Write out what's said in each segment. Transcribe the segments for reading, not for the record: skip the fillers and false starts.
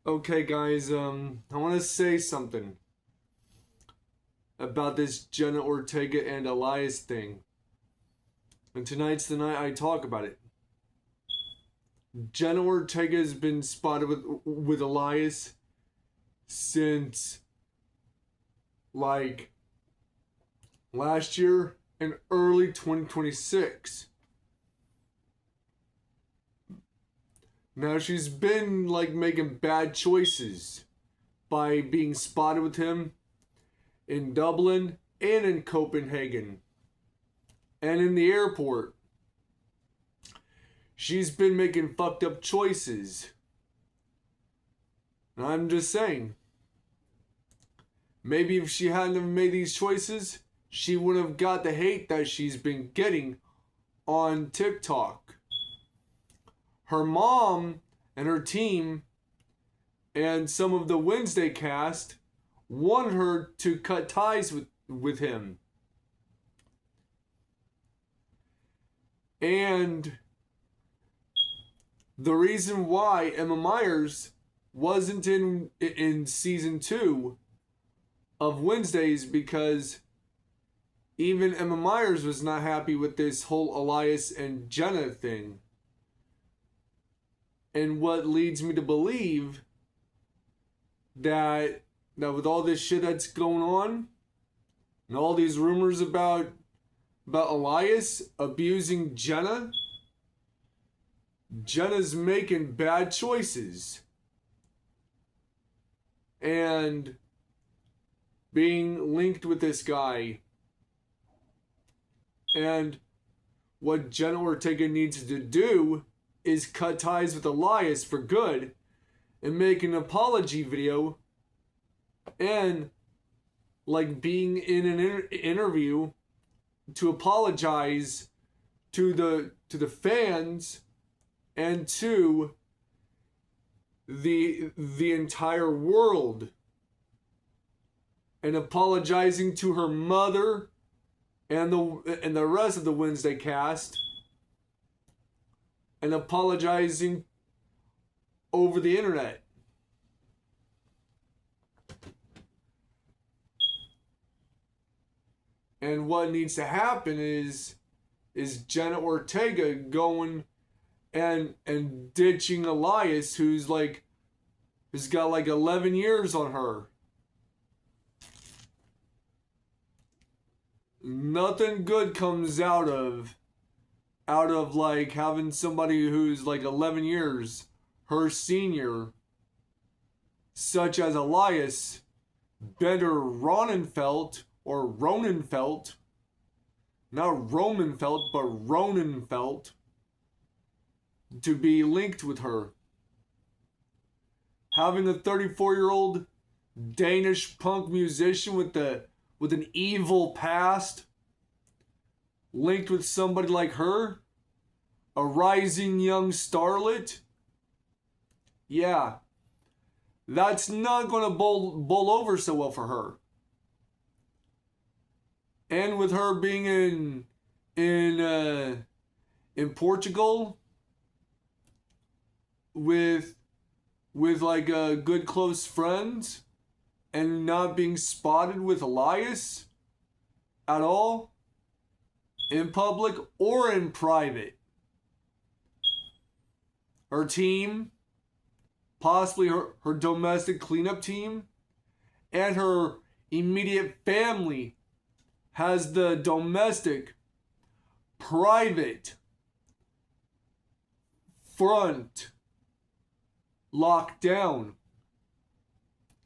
Okay, guys, I want to say something about this Jenna Ortega and Elias thing. And tonight's the night I talk about it. Jenna Ortega has been spotted with Elias since like last year and early 2026. Now she's been like making bad choices by being spotted with him in Dublin and in Copenhagen and in the airport. She's been making fucked up choices. And I'm just saying, maybe if she hadn't have made these choices, she wouldn't have got the hate that she's been getting on TikTok. Her mom and her team and some of the Wednesday cast want her to cut ties with him. And the reason why Emma Myers wasn't in season 2 of Wednesdays because even Emma Myers was not happy with this whole Elias and Jenna thing. And what leads me to believe that with all this shit that's going on and all these rumors about Elias abusing Jenna's making bad choices and being linked with this guy. And what Jenna Ortega needs to do is cut ties with Elias for good and make an apology video and like being in an interview to apologize to the fans and to the entire world, and apologizing to her mother and the rest of the Wednesday cast, and apologizing over the internet. And what needs to happen is Jenna Ortega going and ditching Elias, who's got like 11 years on her. Nothing good comes out of like having somebody who's like 11 years her senior, such as Elias Bender Ronenfeld, or Ronenfeld, not Romanfeld but Ronenfeld, to be linked with her. Having a 34-year-old Danish punk musician with an evil past linked with somebody like her, a rising young starlet, yeah, that's not going to bowl over so well for her. And with her being in Portugal with like a good close friends and not being spotted with Elias at all, in public or in private. Her team, possibly her domestic cleanup team, and her immediate family has the domestic, private front locked down,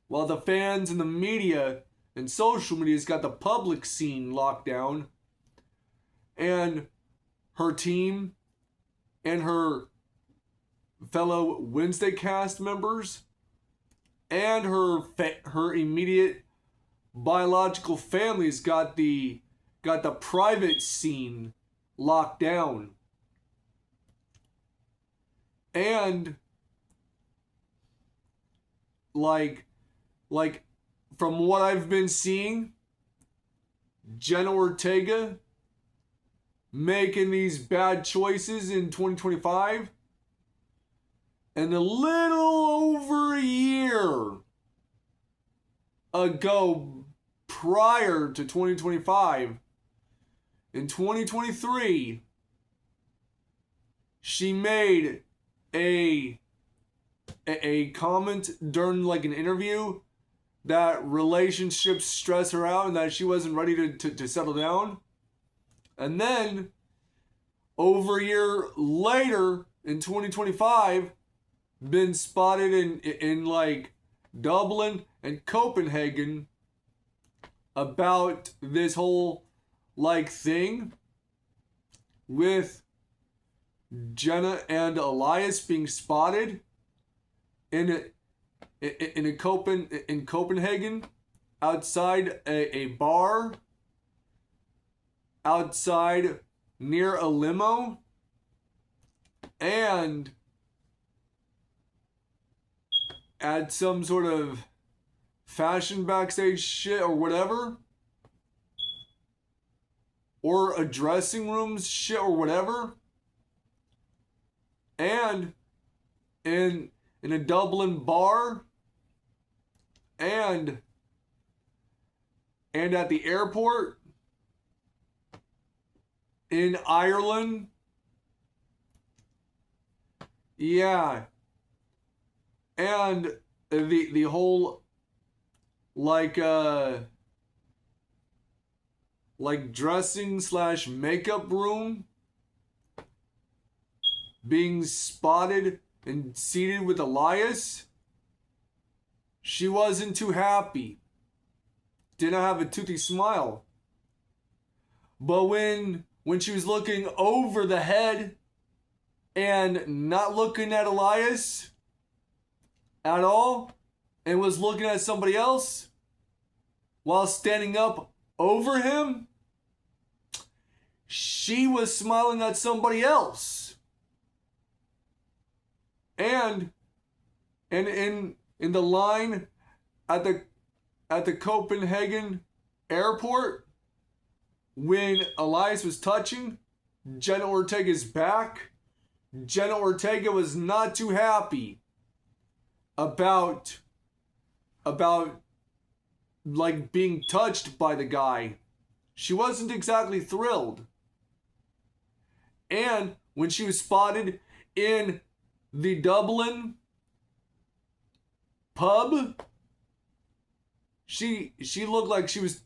while the fans and the media and social media's got the public scene locked down. And her team and her fellow Wednesday cast members and her immediate biological family's got the private scene locked down. And like from what I've been seeing, Jenna Ortega making these bad choices in 2025 And a little over a year ago, prior to 2025, in 2023, she made a comment during like an interview that relationships stress her out and that she wasn't ready to settle down. And then over a year later in 2025, been spotted in like Dublin and Copenhagen about this whole like thing with Jenna and Elias being spotted in Copenhagen outside a bar outside near a limo, and at some sort of fashion backstage shit or whatever, or a dressing room shit or whatever, and in a Dublin bar, and at the airport in Ireland. Yeah. And the whole like dressing / makeup room being spotted and seated with Elias. She wasn't too happy. Didn't have a toothy smile. But when she was looking over the head and not looking at Elias at all, and was looking at somebody else while standing up over him, she was smiling at somebody else. And in the line at the Copenhagen airport, when Elias was touching Jenna Ortega's back, Jenna Ortega was not too happy about like being touched by the guy. She wasn't exactly thrilled. And when she was spotted in the Dublin pub, she looked like she was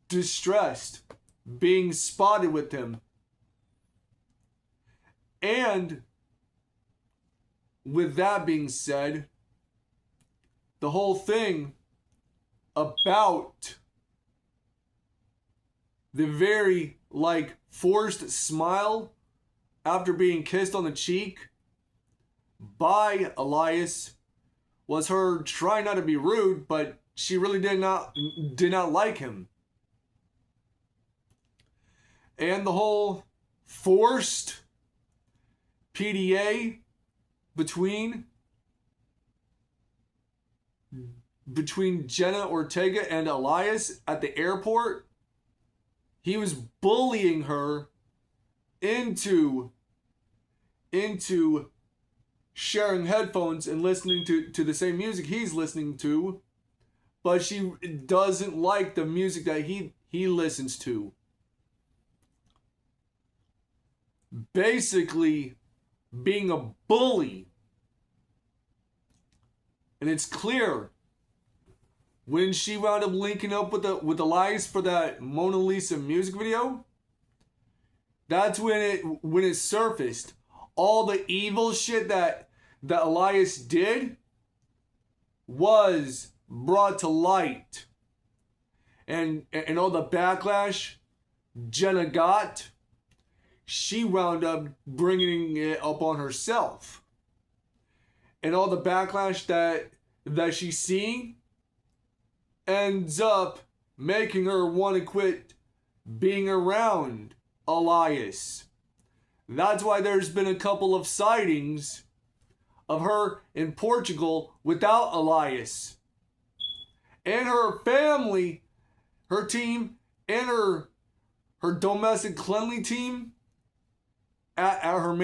distressed being spotted with him. And with that being said, the whole thing about the very like forced smile after being kissed on the cheek by Elias was her trying not to be rude, but she really did not like him. And the whole forced PDA between Jenna Ortega and Elias at the airport. He was bullying her into sharing headphones and listening to the same music he's listening to, but she doesn't like the music that he listens to. Basically being a bully. And it's clear when she wound up linking up with Elias for that Mona Lisa music video, that's when it surfaced. All the evil shit that Elias did was brought to light. And all the backlash Jenna got, she wound up bringing it up on herself. And all the backlash that she's seeing ends up making her want to quit being around Elias. That's why there's been a couple of sightings of her in Portugal without Elias. And her family, her team, and her domestic cleanly team at her